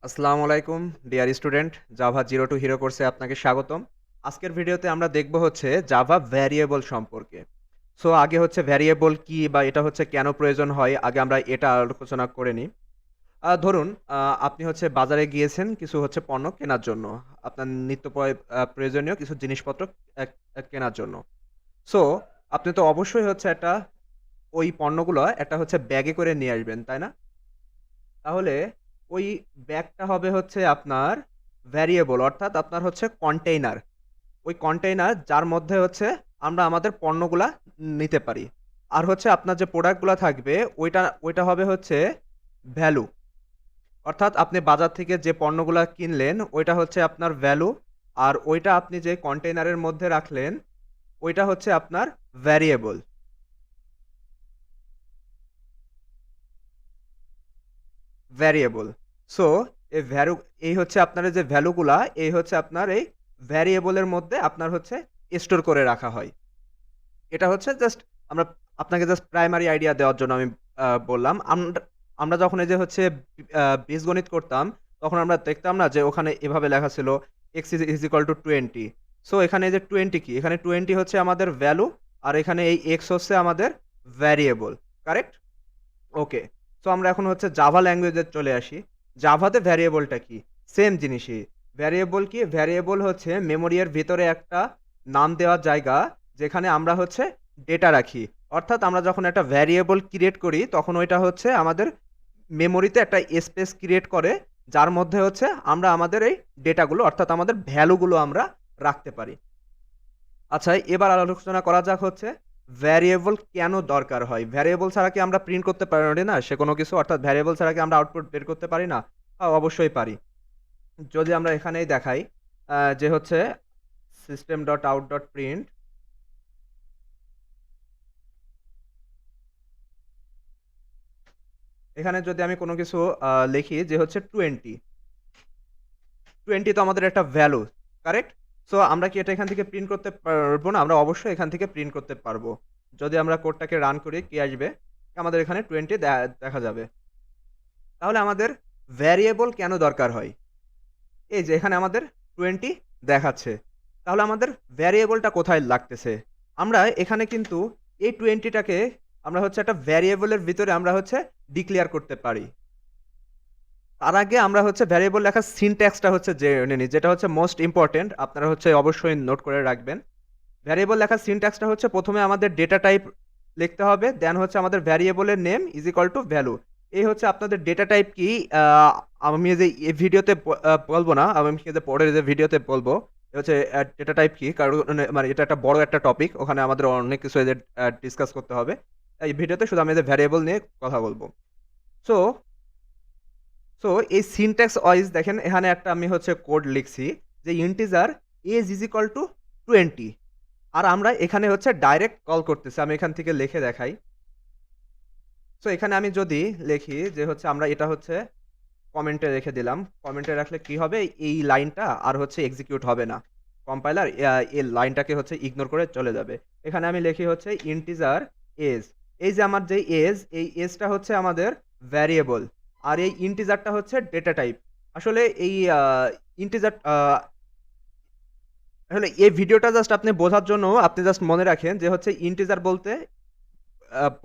আসসালামু আলাইকুম dear student Java zero two hero কোর্সে আপনাকে স্বাগতম। আজকের ভিডিওতে আমরা দেখব হচ্ছে জাভা ভ্যারিয়েবল সম্পর্কে। সো আগে হচ্ছে ভ্যারিয়েবল কি বা এটা হচ্ছে কেন প্রয়োজন হয় আগে আমরা এটা আলোচনা করে নিই। ধরুন আপনি হচ্ছে বাজারে গিয়েছেন কিছু হচ্ছে পণ্য কেনার জন্য। আপনার প্রয়োজনীয় কিছু জিনিসপত্র এক এক কেনার জন্য। সো আপনি তো অবশ্যই হচ্ছে ওই পণ্যগুলো একটা হচ্ছে ব্যাগে করে নিয়ে আসবেন, তাই না? তাহলে ওই ব্যাগটা হবে হচ্ছে আপনার ভ্যারিয়েবল অর্থাৎ আপনার হচ্ছে কন্টেইনার। ওই কন্টেইনার যার মধ্যে হচ্ছে আমরা আমাদের পণ্যগুলা নিতে পারি। আর হচ্ছে আপনার যে প্রোডাক্টগুলা থাকবে ওইটা হবে হচ্ছে ভ্যালু। অর্থাৎ আপনি বাজার থেকে যে পণ্যগুলা কিনলেন ওইটা হচ্ছে আপনার ভ্যালু। আর ওইটা আপনি যে কন্টেইনারের মধ্যে রাখলেন ওইটা হচ্ছে আপনার ভ্যারিয়েবল। ভ্যারিয়েবল। সো এই ভ্যালু এই হচ্ছে আপনার এই যে ভ্যালুগুলা এই হচ্ছে আপনার এই ভ্যারিয়েবলের মধ্যে আপনার হচ্ছে স্টোর করে রাখা হয়। এটা হচ্ছে জাস্ট আমরা আপনাকে জাস্ট প্রাইমারি আইডিয়া দেওয়ার জন্য আমি বললাম। আমরা যখন এই যে হচ্ছে বীজগণিত করতাম, তখন আমরা দেখতাম না যে ওখানে এভাবে লেখা ছিল x is equal to 20। So এখানে এই যে 20 কি? এখানে 20 হচ্ছে আমাদের ভ্যালু আর এখানে এই x হচ্ছে আমাদের ভ্যারিয়েবল। কারেক্ট? ওকে। সো আমরা এখন হচ্ছে জাভা ল্যাঙ্গুয়েজে চলে আসি। জাভাতে ভ্যারিয়েবলটা কি? সেম জিনিসই। ভ্যারিয়েবল কি? ভ্যারিয়েবল হচ্ছে মেমোরি এর ভিতরে একটা নাম দেওয়ার জায়গা, যেখানে আমরা হচ্ছে ডেটা রাখি। অর্থাৎ আমরা যখন একটা ভ্যারিয়েবল ক্রিয়েট করি, তখন ওইটা হচ্ছে আমাদের মেমোরিতে একটা স্পেস ক্রিয়েট করে, যার মধ্যে হচ্ছে আমরা আমাদের এই ডেটাগুলো অর্থাৎ আমাদের ভ্যালুগুলো আমরা রাখতে পারি। আচ্ছা, এবার আলোচনা করা যাক হচ্ছে ভ্যারিয়েবল কেন দরকার হয়? ভ্যারিয়েবল ছাড়া কি আমরা প্রিন্ট করতে পারি না সে কোনো কিছু? অর্থাৎ ভ্যারিয়েবল ছাড়া কি আমরা আউটপুট বের করতে পারি না? হ্যাঁ, অবশ্যই পারি। যদি আমরা এখানেই দেখাই যে হচ্ছে system.out.print, এখানে যদি আমি কোনো কিছু লিখি যে হচ্ছে 20, 20 তো আমাদের একটা ভ্যালু, কারেক্ট? সো আমরা কি এটা এখান থেকে প্রিন্ট করতে পারবো না? আমরা অবশ্যই এখান থেকে প্রিন্ট করতে পারবো। যদি আমরা কোডটাকে রান করি কি আসবে? আমাদের এখানে 20 দেখা যাবে। তাহলে আমাদের ভ্যারিয়েবল কেন দরকার হয়? এই যে এখানে আমাদের 20 দেখাচ্ছে। তাহলে আমাদের ভ্যারিয়েবলটা কোথায় লাগতেছে? আমরা এখানে কিন্তু এই 20 টাকে আমরা হচ্ছে একটা ভ্যারিয়েবলের ভিতরে আমরা হচ্ছে ডিক্লেয়ার করতে পারি। তার আগে আমরা হচ্ছে ভ্যারিয়েবল লেখার সিনট্যাক্সটা হচ্ছে জেনে নিই, যেটা হচ্ছে মোস্ট ইম্পোর্টেন্ট। আপনারা হচ্ছে অবশ্যই নোট করে রাখবেন। ভ্যারিয়েবল লেখার সিনট্যাক্সটা হচ্ছে ১ম এ আমাদের ডেটা টাইপ লিখতে হবে। দেন হচ্ছে আমাদের ভ্যারিয়েবলের name is equal to value. এই হচ্ছে আপনাদের ডেটা টাইপ কি আ আমি এই যে এই ভিডিওতে বলব না। আমি কিন্তু পরের যে ভিডিওতে বলব। এটা হচ্ছে ডেটা টাইপ কি? কারণ মানে এটা একটা বড় একটা টপিক। ওখানে আমাদের অনেক কিছু এই যে ডিসকাস করতে হবে। এই ভিডিওতে শুধু আমি এই যে ভ্যারিয়েবল নিয়ে কথা বলব। সো সো এই সিনট্যাক্স ওয়াইজ দেখেন এখানে একটা আমি হচ্ছে কোড লিখছি যে integer age is equal to 20। আর আমরা এখানে হচ্ছে ডাইরেক্ট কল করতেছি। আমি এখান থেকে লিখে দেখাই। সো এখানে আমি যদি লিখি যে হচ্ছে আমরা এটা হচ্ছে কমেন্টে রেখে দিলাম। কমেন্টে রাখলে কি হবে? এই লাইনটা আর হচ্ছে এক্সিকিউট হবে না। কম্পাইলার এই লাইনটাকে হচ্ছে ইগনোর করে চলে যাবে। এখানে আমি লিখি হচ্ছে ইন্টিজার এজ। এই যে আমার যে এজ, এই এজটা হচ্ছে আমাদের ভ্যারিয়েবল। আর এই ইন্টিজারটা হচ্ছে ডেটা টাইপ। আসলে এই ইন্টিজার আসলে এই ভিডিওটা জাস্ট আপনি বোঝার জন্য আপনি জাস্ট মনে রাখেন যে হচ্ছে ইন্টিজার বলতে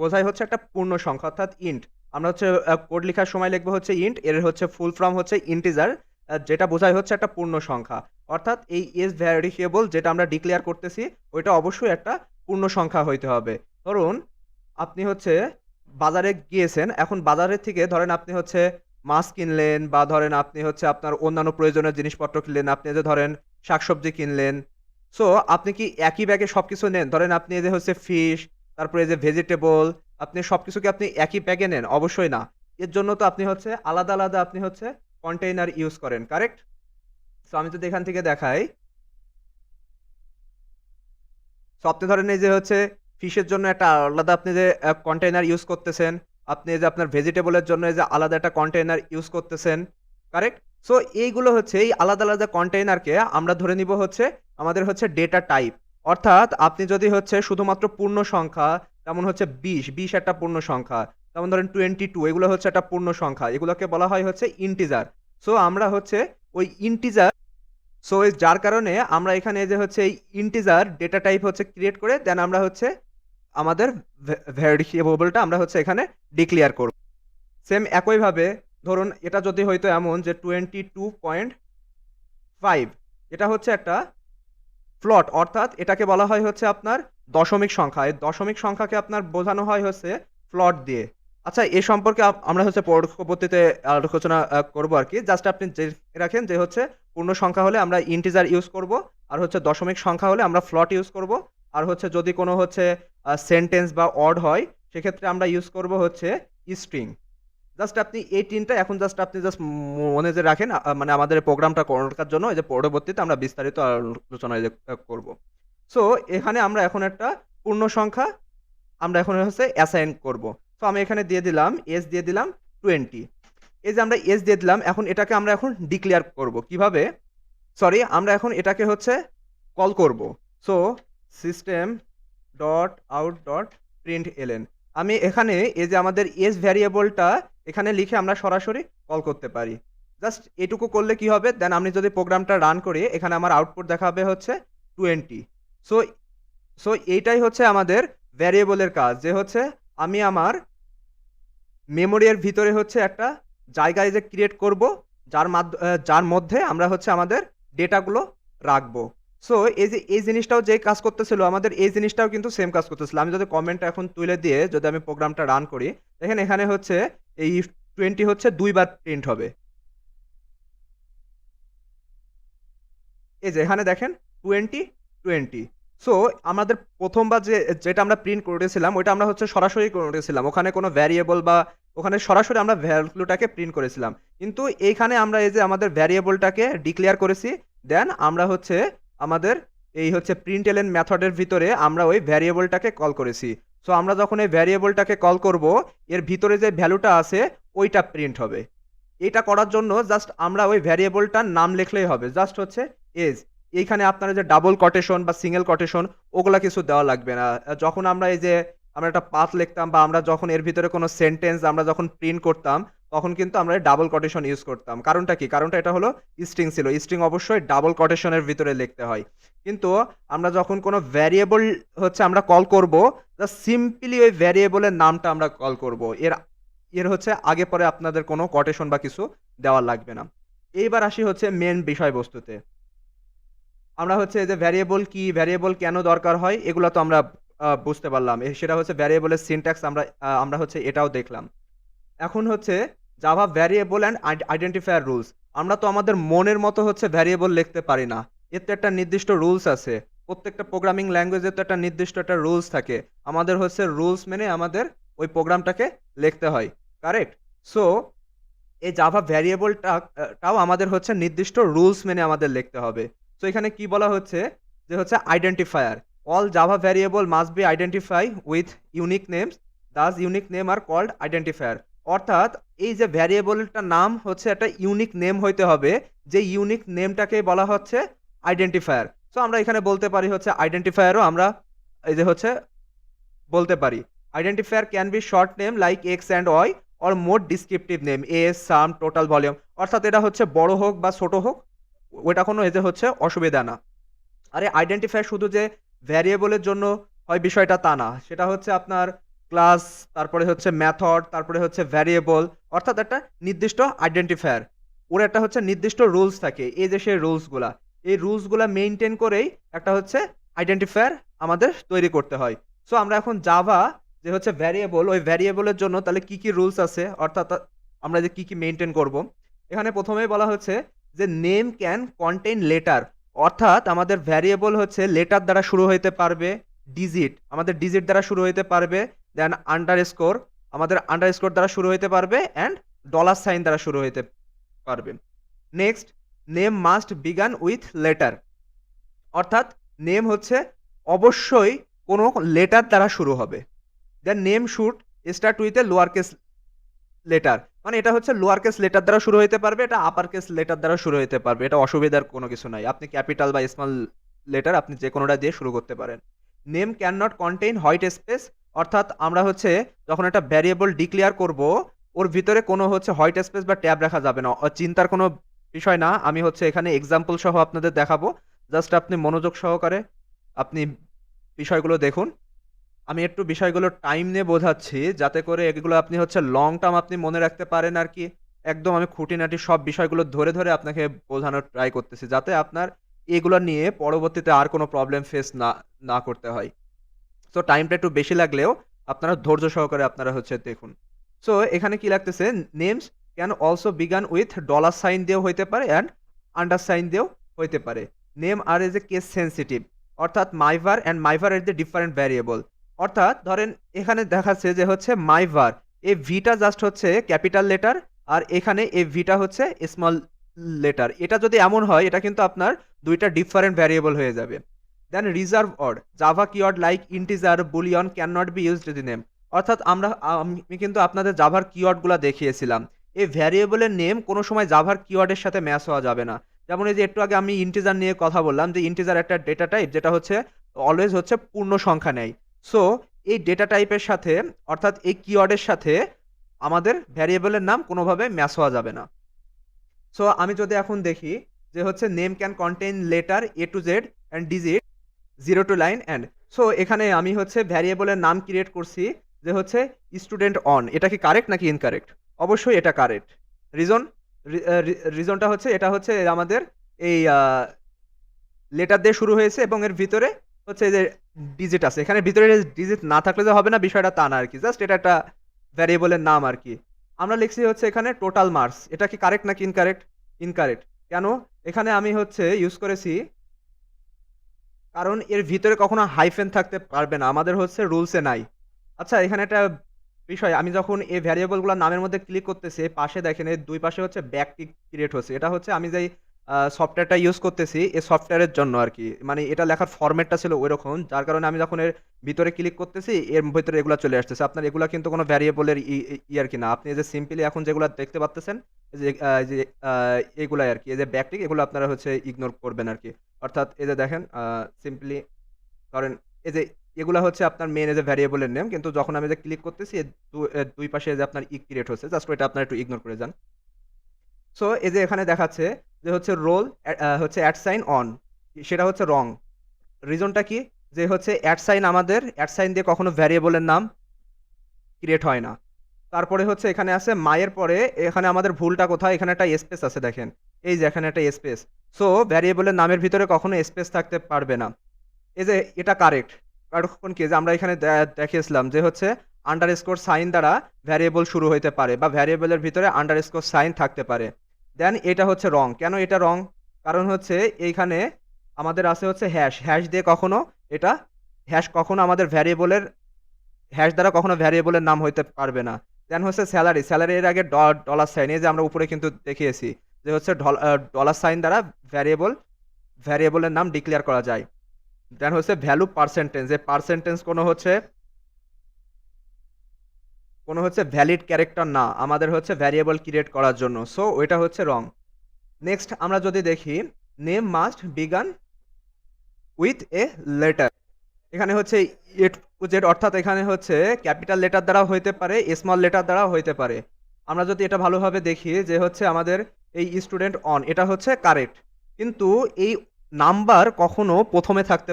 বোঝায় হচ্ছে একটা পূর্ণ সংখ্যা অর্থাৎ ইন্ট। আমরা হচ্ছে কোড লিখার সময় লিখবো হচ্ছে ইন্ট, এর হচ্ছে ফুল ফর্ম হচ্ছে ইন্টিজার, যেটা বোঝায় হচ্ছে একটা পূর্ণ সংখ্যা। অর্থাৎ এই ইজ ভ্যারিয়েবল যেটা আমরা ডিক্লেয়ার করতেছি ওইটা অবশ্যই একটা পূর্ণ সংখ্যা হইতে হবে। ধরুন আপনি হচ্ছে বাজারে গিয়েছেন, এখন বাজারের থেকে ধরেন আপনি হচ্ছে মাছ কিনলেন বা ধরেন আপনি হচ্ছে আপনার অন্যান্য প্রয়োজনীয় জিনিসপত্র কিনলেন, আপনি এই যে ধরেন শাকসবজি কিনলেন। সো আপনি কি একই ব্যাগে সবকিছু নেন? ধরেন আপনি এই যে হচ্ছে ফিশ, তারপরে এই যে ভেজিটেবল, আপনি সবকিছু কি আপনি একই ব্যাগে নেন? অবশ্যই না। এর জন্য তো আপনি হচ্ছে আলাদা, আলাদা আপনি হচ্ছে কন্টেইনার ইউজ করেন, কারেক্ট? সো আমি যদি এখান থেকে দেখাই, সো আপনি ধরেন এই যে হচ্ছে ফিশের জন্য একটা আলাদা আপনি যে কন্টেইনার ইউজ করতেছেন। আপনি এই যে আপনার ভেজিটেবলের জন্য এই যে আলাদা একটা কন্টেইনার ইউজ করতেছেন, কারেক্ট? সো এইগুলো হচ্ছে এই আলাদা, আলাদা কন্টেইনারকে আমরা ধরে নিব হচ্ছে আমাদের হচ্ছে ডেটা টাইপ। অর্থাৎ আপনি যদি হচ্ছে শুধুমাত্র পূর্ণ সংখ্যা, যেমন হচ্ছে ২০, ২০ একটা পূর্ণ সংখ্যা। যেমন ধরেন 22 এগুলো হচ্ছে একটা পূর্ণ সংখ্যা। এগুলোকে বলা হয় হচ্ছে ইন্টিজার। সো আমরা হচ্ছে ওই ইন্টিজার, সো যার কারণে আমরা এখানে যে হচ্ছে এই ইন্টিজার ডেটা টাইপ হচ্ছে ক্রিয়েট করে দেন আমরা হচ্ছে আমাদের ভেরিয়েবলটা আমরা হচ্ছে এখানে ডিক্লেয়ার করব। সেম একইভাবে ধরুন এটা যদি হয়তো এমন যে 22.5, এটা হচ্ছে একটা ফ্লট, অর্থাৎ এটাকে বলা হয় হচ্ছে আপনার দশমিক সংখ্যা। এই দশমিক সংখ্যাকে আপনার বোঝানো হয় হচ্ছে ফ্লট দিয়ে। আচ্ছা, এ সম্পর্কে আমরা হচ্ছে পরবর্তীতে আলোচনা করব আরকি। জাস্ট আপনি জেনে রাখেন যে হচ্ছে পূর্ণ সংখ্যা হলে আমরা ইন্টিজার ইউজ করব। আর হচ্ছে দশমিক সংখ্যা হলে আমরা ফ্লট ইউজ করব। আর হচ্ছে যদি কোনো হচ্ছে সেন্টেন্স বা অড হয় সেক্ষেত্রে আমরা ইউজ করব হচ্ছে স্ট্রিং। জাস্ট আপনি এই ৩ টা এখন জাস্ট আপনি জাস্ট মনে যে রাখেন, মানে আমাদের প্রোগ্রামটা করার জন্য এই যে পরবর্তীতে আমরা বিস্তারিত আলোচনা এই যে করব। সো এখানে আমরা এখন একটা পূর্ণ সংখ্যা আমরা এখন হচ্ছে অ্যাসাইন করব। সো আমি এখানে দিয়ে দিলাম এজ দিয়ে দিলাম 20। এই যে আমরা এজ দিয়ে দিলাম, এখন এটাকে আমরা এখন ডিক্লেয়ার করব। কিভাবে? সরি, আমরা এখন এটাকে হচ্ছে কল করব। So system dot out dot প্রিন্টএলএন, আমি এখানে এই যে আমাদের এজ ভ্যারিয়েবলটা এখানে লিখে আমরা সরাসরি কল করতে পারি। জাস্ট এটুকু করলে কি হবে, দেন আমি যদি প্রোগ্রামটা রান করি এখানে আমার আউটপুট দেখাবে হচ্ছে 20। সো সো এইটাই হচ্ছে আমাদের ভ্যারিয়েবলের কাজ, যে হচ্ছে আমি আমার মেমোরির ভিতরে হচ্ছে একটা জায়গায় যে ক্রিয়েট করব, যার মধ্যে আমরা হচ্ছে আমাদের ডেটাগুলো রাখবো। সো এই যে এই জিনিসটাও যে কাজ করতেছিল আমাদের, এই জিনিসটাও কিন্তু সেম কাজ করতেছিল। আমি যদি কমেন্টটা এখন তুলে দিয়ে যদি আমি প্রোগ্রামটা রান করি, দেখেন এখানে হচ্ছে এই 20 হচ্ছে ২ বার প্রিন্ট হবে। এই যে এখানে দেখেন 20, 20। সো আমাদের ১ম বার যেটা আমরা প্রিন্ট করেছিলাম ওইটা আমরা হচ্ছে সরাসরি করেছিলাম। ওখানে কোনো ভ্যারিয়েবল বা ওখানে সরাসরি আমরা ভ্যালুটাকে প্রিন্ট করেছিলাম। কিন্তু এইখানে আমরা এই যে আমাদের ভ্যারিয়েবলটাকে ডিক্লেয়ার করেছি। দেন আমরা হচ্ছে আমাদের এই হচ্ছে প্রিন্টএলএন মেথডের ভিতরে আমরা ওই ভ্যারিয়েবলটাকে কল করেছি। সো আমরা যখন এই ভ্যারিয়েবলটাকে কল করব, এর ভিতরে যে ভ্যালুটা আছে ওইটা প্রিন্ট হবে। এটা করার জন্য জাস্ট আমরা ওই ভ্যারিয়েবলটার নাম লিখলেই হবে। জাস্ট হচ্ছে এজ। এইখানে আপনারা যে ডাবল কোটেশন বা সিঙ্গেল কোটেশন ওগুলা কিছু দেওয়া লাগবে না। যখন আমরা এই যে আমরা একটা পাথ লিখতাম বা আমরা যখন এর ভিতরে কোনো সেন্টেন্স আমরা যখন প্রিন্ট করতাম, তখন কিন্তু আমরা ডাবল কোটেশন ইউজ করতাম। কারণটা কি? কারণটা এটা হলো স্ট্রিং ছিল। স্ট্রিং অবশ্যই ডাবল কোটেশনের ভিতরে লিখতে হয়। কিন্তু আমরা যখন কোনো ভ্যারিয়েবল হচ্ছে আমরা কল করব, জাস্ট সিম্পলি ওই ভ্যারিয়েবলের নামটা আমরা কল করব। এর এর হচ্ছে আগে পরে আপনাদের কোনো কোটেশন বা কিছু দেওয়া লাগবে না। এইবার আসি হচ্ছে মেইন বিষয়বস্তুতে। আমরা হচ্ছে এই যে ভ্যারিয়েবল কি, ভ্যারিয়েবল কেন দরকার হয় এগুলা তো আমরা বুঝতে পারলাম। সেটা হচ্ছে ভ্যারিয়েবলের সিনট্যাক্স আমরা হচ্ছে এটাও দেখলাম। এখন হচ্ছে Java variable and identifier rules. আমরা তো আমাদের মনের মতো হচ্ছে ভ্যারিয়েবল লিখতে পারি না। এর তো একটা নির্দিষ্ট রুলস আছে। প্রত্যেকটা প্রোগ্রামিং ল্যাঙ্গুয়েজের তো একটা নির্দিষ্ট একটা রুলস থাকে। আমাদের হচ্ছে রুলস মেনে আমাদের ওই প্রোগ্রামটাকে লিখতে হয়। কারেক্ট? সো এই জাভা টাও আমাদের হচ্ছে নির্দিষ্ট রুলস মেনে আমাদের লিখতে হবে। সো এখানে কি বলা হচ্ছে যে হচ্ছে identifier. All Java variable must be identify with unique names. Thus unique name are called identifier. অর্থাৎ এই যে ভ্যারিয়েবলটার নাম হচ্ছে একটা ইউনিক নেম হইতে হবে, যে ইউনিক নেমটাকে বলা হচ্ছে আইডেন্টিফায়ার। সো আমরা এখানে বলতে পারি হচ্ছে আইডেন্টিফায়ারও আমরা এই যে হচ্ছে বলতে পারি। Identifier can be short name like X and Y or more descriptive name S, sum, total, volume. অর্থাৎ এটা হচ্ছে বড় হোক বা ছোট হোক ওইটা কোনো এতে হচ্ছে অসুবিধা না। আরে আইডেন্টিফায়ার শুধু যে ভ্যারিয়েবলের জন্য হয় বিষয়টা তা না। সেটা হচ্ছে আপনার ক্লাস, তারপরে হচ্ছে মেথড, তারপরে হচ্ছে ভ্যারিয়েবল, অর্থাৎ একটা নির্দিষ্ট আইডেন্টিফায়ার। ওর একটা হচ্ছে নির্দিষ্ট রুলস থাকে। এই যে সেই রুলসগুলা, এই রুলসগুলা মেইনটেইন করেই একটা হচ্ছে আইডেন্টিফায়ার আমাদের তৈরি করতে হয়। সো আমরা এখন জাভা যে হচ্ছে ভ্যারিয়েবল, ওই ভ্যারিয়েবলের জন্য তাহলে কি রুলস আছে, অর্থাৎ আমরা যে কি মেইনটেইন করব। এখানে ১ম এই বলা হচ্ছে যে নেম ক্যান কন্টেইন লেটার। অর্থাৎ আমাদের ভ্যারিয়েবল হচ্ছে লেটার দ্বারা শুরু হইতে পারবে, আমাদের ডিজিট দ্বারা শুরু হইতে পারবে, দেন আন্ডারস্কোর, আমাদের আন্ডারস্কোর দ্বারা শুরু হইতে পারবে, অ্যান্ড ডলার সাইন দ্বারা শুরু হইতে পারবে। Next, name must begin with letter. অর্থাৎ নেম হচ্ছে অবশ্যই কোনো লেটার দ্বারা শুরু হবে। Then name should start with a lower case letter. মানে এটা হচ্ছে লোয়ার কেস লেটার দ্বারা শুরু হইতে পারবে, এটা আপার কেস লেটার দ্বারা শুরু হইতে পারবে। এটা অসুবিধার কোনো কিছু নাই। আপনি ক্যাপিটাল বা স্মল লেটার আপনি যেকোনোটা দিয়ে শুরু করতে পারেন। Name can not contain white space. অর্থাৎ আমরা হচ্ছে যখন একটা ভ্যারিয়েবল ডিক্লেয়ার করব, ওর ভিতরে কোনো হচ্ছে হোয়াইট স্পেস বা ট্যাব রাখা যাবে না। চিন্তার কোনো বিষয় না। আমি হচ্ছে এখানে এক্সাম্পল সহ আপনাদের দেখাবো। জাস্ট আপনি মনোযোগ সহকারে আপনি বিষয়গুলো দেখুন। আমি একটু বিষয়গুলো টাইম নিয়ে বোঝাচ্ছি, যাতে করে এগুলো আপনি হচ্ছে লং টার্ম আপনি মনে রাখতে পারেন আরকি। একদম আমি খুঁটিনাটি সব বিষয়গুলো ধরে আপনাকে বোঝানোর ট্রাই করতেছি। যাতে আপনার এগুলো নিয়ে পরবর্তীতে আর কোনো প্রবলেম ফেস না করতে হয়। সো টাইমটা একটু বেশি লাগলেও আপনারা ধৈর্য সহকারে আপনারা হচ্ছে দেখুন। সো এখানে কি লাগতেছে, names can also begin with dollar sign দিয়েও হইতে পারে অ্যান্ড আন্ডার সাইন দিয়েও হইতে পারে। Name are is a case sensitive, অর্থাৎ মাইভার অ্যান্ড মাইভার এর দ্য ডিফারেন্ট ভ্যারিয়েবল। অর্থাৎ ধরেন এখানে দেখাচ্ছে যে হচ্ছে মাইভার, এই ভিটা জাস্ট হচ্ছে ক্যাপিটাল লেটার আর এখানে এই ভিটা হচ্ছে স্মল লেটার। এটা যদি এমন হয় এটা কিন্তু আপনার ২ টা ডিফারেন্ট ভ্যারিয়েবল হয়ে যাবে। Then reserve word Java keyword like integer boolean can not be used in name. অর্থাৎ আমি কিন্তু আপনাদের জাভার কিওয়ার্ডগুলা দেখিয়েছিলাম। এই ভ্যারিয়েবলের নেম কোনো সময় জাভার কিওয়ার্ডের সাথে ম্যাচ হওয়া যাবে না। যেমন এই যে একটু আগে আমি ইন্টিজার নিয়ে কথা বললাম যে ইন্টিজার একটা ডেটা টাইপ যেটা হচ্ছে অলওয়েজ হচ্ছে পূর্ণ সংখ্যা নেয়। সো এই ডেটা টাইপের সাথে অর্থাৎ এই কিওয়ার্ডের সাথে আমাদের ভ্যারিয়েবলের নাম কোনোভাবে ম্যাচ হওয়া যাবে না। সো আমি যদি এখন দেখি যে হচ্ছে name can contain letter A to Z and digit 0 to line and so এখানে আমি হচ্ছে ভ্যারিয়েবলের নাম ক্রিয়েট করছি যে হচ্ছে স্টুডেন্ট অন। এটা কি কারেক্ট নাকি ইনকারেক্ট? অবশ্যই এটা কারেক্ট। রিজন রিজনটা হচ্ছে এটা হচ্ছে আমাদের এই লেটার দিয়ে শুরু হয়েছে এবং এর ভিতরে হচ্ছে এই যে ডিজিট আছে। এখানে ভিতরে ডিজিট না থাকলে যে হবে না বিষয়টা তা না আরকি। জাস্ট এটা একটা ভ্যারিয়েবলের নাম আরকি। আমরা লিখছি হচ্ছে এখানে টোটাল মার্কস। এটা কি কারেক্ট নাকি ইনকারেক্ট? ইনকারেক্ট। কেন? এখানে আমি হচ্ছে ইউজ করেছি কারণ এর ভিতরে কখনো হাইফেন থাকতে পারবে না। আমাদের হচ্ছে রুলসে নাই। আচ্ছা এখানে একটা বিষয়, আমি যখন এই ভ্যারিয়েবল গুলার নামের মধ্যে ক্লিক করতেছি, পাশে দেখেন এর ২ পাশে হচ্ছে ব্যাকটিক ক্রিয়েট হচ্ছে। এটা হচ্ছে আমি যেই সফটওয়্যারটা ইউজ করতেছি, এই সফটওয়্যারের জন্য আরকি। মানে এটা লেখার ফরমেটটা ছিল ঐরকম। যার কারণে আমি যখন এর ভিতরে ক্লিক করতেছি, এর ভেতরে এগুলা চলে আসতেছে। আপনার এগুলা কিন্তু কোনো ভ্যারিয়েবলের আরকি না। আপনি এই যে সিম্পলি এখন যেগুলা দেখতে পারতেছেন, এই যে যে আ এগুলাই আরকি। এই যে ব্যাকটিক এগুলো আপনারা হচ্ছে ইগনোর করবেন আরকি। অর্থাৎ এই যে দেখেন সিম্পলি ধরেন এই যে এগুলা হচ্ছে আপনার মেইন এই যে ভ্যারিয়েবলের নেম। কিন্তু যখন আমি যে ক্লিক করতেছি এর ২ পাশে যে আপনার ক্রিয়েট হচ্ছে। জাস্ট ওইটা আপনারা একটু ইগনোর করে যান। সো এই যে এখানে দেখাচ্ছে যে হচ্ছে রোল হচ্ছে @সাইন অন, সেটা হচ্ছে রং। রিজনটা কি? যে হচ্ছে @সাইন আমাদের @সাইন দিয়ে কখনো ভ্যারিয়েবলের নাম ক্রিয়েট হয় না। তারপরে হচ্ছে এখানে আছে মাই এর পরে এখানে আমাদের ভুলটা কোথায়? এখানে একটা স্পেস আছে দেখেন। এই যে এখানে একটা স্পেস। সো ভ্যারিয়েবলের নামের ভিতরে কখনো স্পেস থাকতে পারবে না। এই যে এটা কারেক্ট। কারণ কি? যে আমরা এখানে দেখিয়েছিলাম যে হচ্ছে আন্ডারস্কোর সাইন দ্বারা ভ্যারিয়েবল শুরু হইতে পারে বা ভ্যারিয়েবলের ভিতরে আন্ডারস্কোর সাইন থাকতে পারে। দেন এটা হচ্ছে রং। কেন এটা রং? কারণ হচ্ছে এইখানে আমাদের আছে হচ্ছে হ্যাশ। হ্যাশ দিয়ে কখনো এটা হ্যাশ কখনো আমাদের ভ্যারিয়েবলের হ্যাশ দ্বারা কখনো ভ্যারিয়েবলের নাম হইতে পারবে না। দেন হচ্ছে সেলারি। সেলারি এর আগে ডলার সাইন, এই যে আমরা উপরে কিন্তু দেখিয়েছি যে হচ্ছে ডলার সাইন দ্বারা ভ্যারিয়েবলের নাম ডিক্লেয়ার করা যায়। দেন হচ্ছে ভ্যালু পার্সেন্টেজ। এই পার্সেন্টেজ কোনো হচ্ছে ভ্যালিড ক্যারেক্টার না। আমাদের হচ্ছে ভ্যারিয়েবল ক্রিয়েট করার জন্য। সো ওইটা হচ্ছে রং। নেক্সট আমরা যদি দেখি name must begin with a letter. এখানে হচ্ছে এ টু জেড অর্থাৎ এখানে হচ্ছে ক্যাপিটাল লেটার দ্বারাও হইতে পারে, স্মল লেটার দ্বারাও হইতে পারে। আমরা যদি এটা ভালোভাবে দেখি যে হচ্ছে আমাদের এই স্টুডেন্ট অন এটা হচ্ছে কারেক্ট। কিন্তু এই নাম্বার কখনো ১ম এ থাকতে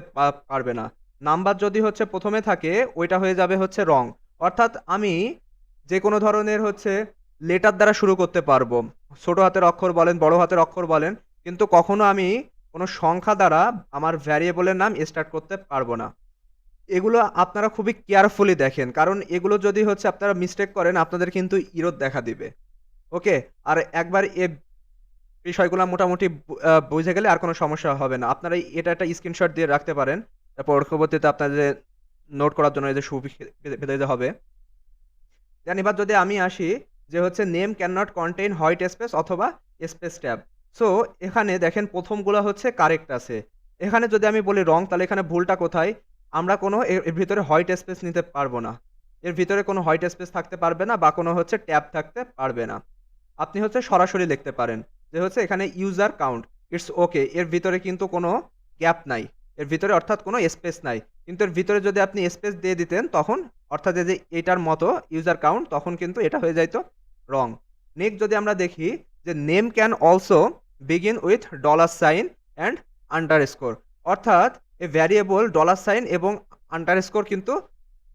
পারবে না। নাম্বার যদি হচ্ছে ১ম এ থাকে ওইটা হয়ে যাবে হচ্ছে রং। অর্থাৎ আমি যেকোনো ধরনের হচ্ছে লেটার দ্বারা শুরু করতে পারবো। ছোট হাতের অক্ষর বলেন, বড় হাতের অক্ষর বলেন। কিন্তু কখনো আমি কোনো সংখ্যা দ্বারা আমার ভ্যারিয়েবলের নাম স্টার্ট করতে পারবো না। এগুলো আপনারা খুবই কেয়ারফুলি দেখেন। কারণ এগুলো যদি হচ্ছে আপনারা মিস্টেক করেন আপনাদের কিন্তু ইরর দেখা দিবে। ওকে? আর একবার বিষয়গুলা মোটামুটি বুঝে গেলে আর কোনো সমস্যা হবে না। আপনারা এটা একটা স্ক্রিনশট দিয়ে রাখতে পারেন। পরবর্তীতে আপনাদের নোট করার জন্য এই যে সুবিধা হবে। দেন এবার যদি আমি আসি যে হচ্ছে name can not contain white space অথবা স্পেস ট্যাব। সো এখানে দেখেন ১ম গুলা হচ্ছে কারেক্ট আছে। এখানে যদি আমি বলি রং তাহলে এখানে ভুলটা কোথায়? আমরা কোনো এর ভিতরে হোয়াইট স্পেস নিতে পারবো না। এর ভিতরে কোনো হোয়াইট স্পেস থাকতে পারবে না বা কোনো হচ্ছে ট্যাব থাকতে পারবে না। আপনি হচ্ছে সরাসরি লিখতে পারেন। যে হচ্ছে এখানে ইউজার কাউন্ট ইটস ওকে, এর ভিতরে কিন্তু কোনো গ্যাপ নাই। এর ভিতরে অর্থাৎ কোনো স্পেস নাই। কিন্তু এর ভিতরে যদি আপনি স্পেস দিয়ে দিতেন তখন অর্থাৎ এই যে এটার মতো ইউজার কাউন্ট তখন কিন্তু এটা হয়ে যাইত রং। নেক্সট যদি আমরা দেখি যে name can also begin with dollar sign and underscore, অর্থাৎ এ ভ্যারিয়েবল ডলার সাইন এবং আন্ডারস্কোর কিন্তু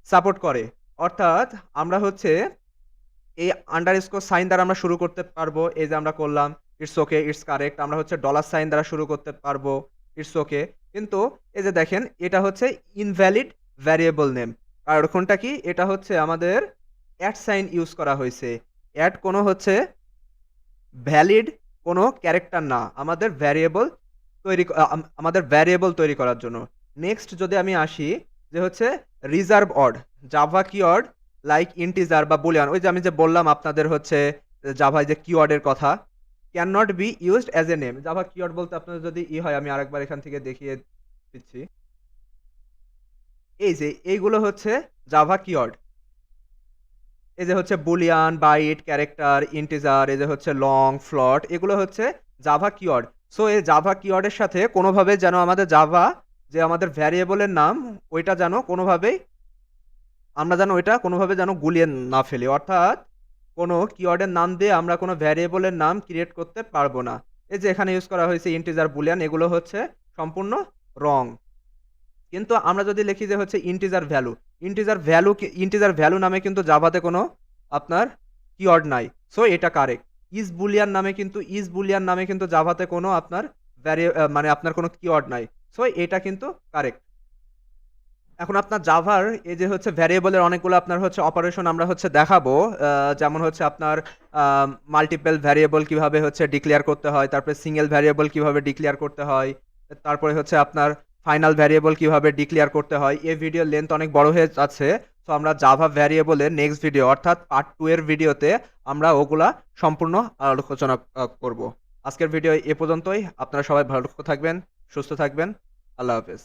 সাপোর্ট করে। অর্থাৎ আমরা হচ্ছে এই আন্ডারস্কোর সাইন দ্বারা আমরা শুরু করতে পারবো। এই যে আমরা করলাম, ইটস ওকে, ইটস কারেক্ট। আমরা হচ্ছে ডলার সাইন দ্বারা শুরু করতে পারবো, ইটস ওকে। কিন্তু এই যে দেখেন, এটা হচ্ছে ইনভ্যালিড ভ্যারিয়েবল নেম। কারণটা কি? এটা হচ্ছে আমাদের অ্যাট সাইন ইউজ করা হয়েছে। অ্যাট কোনো হচ্ছে ভ্যালিড কোনো ক্যারেক্টার না, আমাদের ভ্যারিয়েবল আমাদের ভ্যারিয়েবল তৈরি করার জন্য। নেক্সট যদি আমি আসি যে হচ্ছে reserve odd, Java keyword like integer বা বুলিয়ান, ওই যে আমি যে বললাম আপনাদের হচ্ছে জাভায় যে কিওয়ার্ডের কথা, can not be used as a name. Java keyword বলতে আপনাদের যদি হয়, আমি আরেকবার এখান থেকে দেখিয়ে দিচ্ছি। এই যে এইগুলো হচ্ছে জাভা কিওয়ার্ড। এই যে হচ্ছে বুলিয়ান, বাইট, ক্যারেক্টার, ইন্টিজার, এই যে হচ্ছে লং, ফ্লট, এগুলো হচ্ছে জাভা কিওয়ার্ড। সো এই জাভা কিওয়ার্ডের সাথে কোনোভাবে যেন আমাদের জাভা যে আমাদের ভ্যারিয়েবলের নাম, ওইটা যেন কোনোভাবেই আমরা যেন ওইটা কোনোভাবে যেন গুলিয়ে না ফেলি। অর্থাৎ কোনো কিওয়ার্ডের নাম দিয়ে আমরা কোনো ভ্যারিয়েবলের নাম ক্রিয়েট করতে পারবো না। এই যে এখানে ইউজ করা হয়েছে ইন্টিজার, বুলিয়ান, এগুলো হচ্ছে সম্পূর্ণ রং। কিন্তু আমরা যদি লিখি যে হচ্ছে ইন্টিজার ভ্যালু, ইন্টিজার ভ্যালু নামে কিন্তু জাভাতে কোনো আপনার কিওয়ার্ড নাই। সো এটা কারেক্ট। ইজ বুলিয়ান নামে কিন্তু জাভাতে কোনো আপনার মানে আপনার কোনো কিওয়ার্ড নাই। সো এটা কিন্তু কারেক্ট। এখন আপনার জাভার এই যে হচ্ছে ভ্যারিয়েবলের অনেকগুলো আপনার হচ্ছে অপারেশন আমরা হচ্ছে দেখাবো। যেমন হচ্ছে আপনার মাল্টিপল ভ্যারিয়েবল কিভাবে হচ্ছে ডিক্লেয়ার করতে হয়, তারপরে সিঙ্গেল ভ্যারিয়েবল কিভাবে ডিক্লেয়ার করতে হয়, তারপরে হচ্ছে আপনার ফাইনাল ভ্যারিয়েবল কিভাবে ডিক্লেয়ার করতে হয়। এই ভিডিওর লেন্থ অনেক বড় হয়ে যাচ্ছে। সো আমরা জাভা ভ্যারিয়েবলের নেক্সট ভিডিও অর্থাৎ পার্ট 2 এর ভিডিওতে আমরা ওগুলা সম্পূর্ণ আলোচনা করব। আজকের ভিডিও এ পর্যন্তই। আপনারা সবাই ভালো থাকবেন, সুস্থ থাকবেন। আল্লাহ হাফেজ।